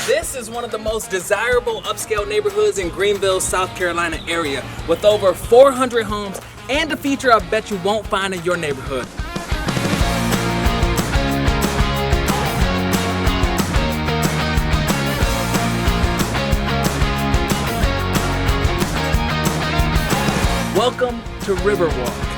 This is one of the most desirable upscale neighborhoods in Greenville, South Carolina area, with over 400 homes and a feature I bet you won't find in your neighborhood. Welcome to Riverwalk.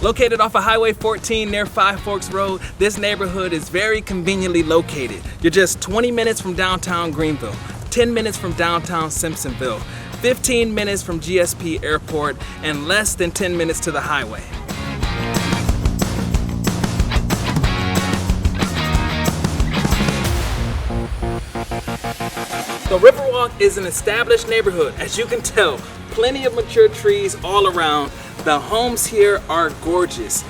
Located off of Highway 14 near Five Forks Road, this neighborhood is very conveniently located. You're just 20 minutes from downtown Greenville, 10 minutes from downtown Simpsonville, 15 minutes from GSP Airport, and less than 10 minutes to the highway. The Riverwalk is an established neighborhood. As you can tell, plenty of mature trees all around. The homes here are gorgeous.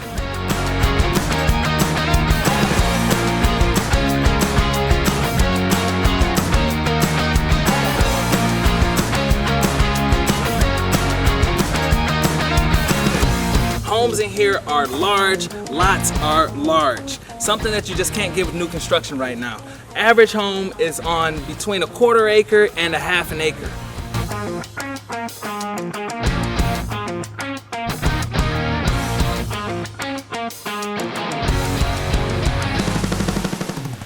Homes in here are large, lots are large. Something that you just can't get with new construction right now. Average home is on between a quarter acre and a half an acre.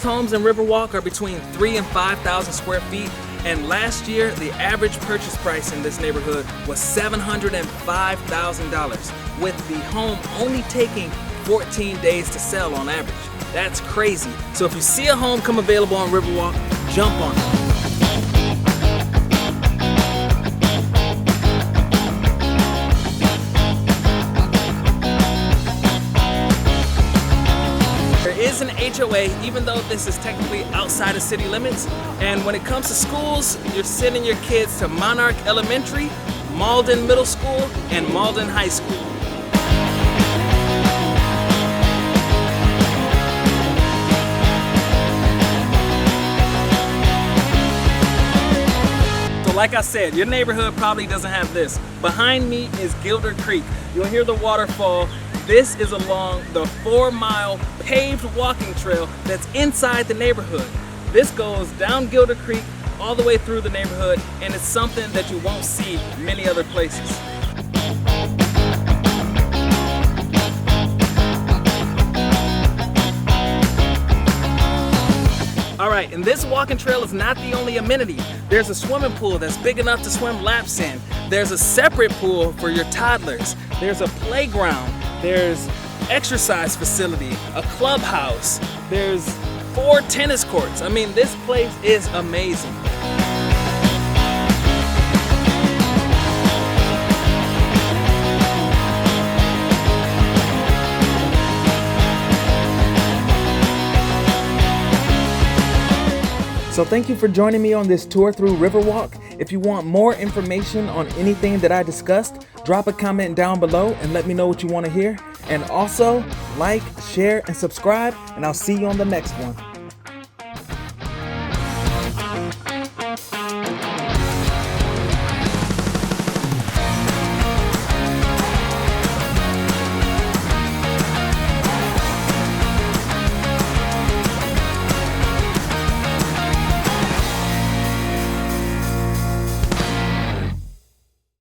Homes in Riverwalk are between 3,000 and 5,000 square feet, and last year the average purchase price in this neighborhood was $705,000, with the home only taking 14 days to sell on average. That's crazy. So if you see a home come available on Riverwalk, jump on it. Is an HOA, even though this is technically outside of city limits. And when it comes to schools, you're sending your kids to Monarch Elementary, Malden Middle School, and Malden High School. So like I said, your neighborhood probably doesn't have this. Behind me is Gilder Creek. You'll hear the waterfall. This is along the 4-mile paved walking trail that's inside the neighborhood. This goes down Gilder Creek all the way through the neighborhood, and it's something that you won't see many other places. All right, and this walking trail is not the only amenity. There's a swimming pool that's big enough to swim laps in. There's a separate pool for your toddlers. There's a playground. There's exercise facility, a clubhouse. There's 4 tennis courts. I mean, this place is amazing. So thank you for joining me on this tour through Riverwalk. If you want more information on anything that I discussed, drop a comment down below and let me know what you want to hear. And also, like, share, and subscribe, and I'll see you on the next one.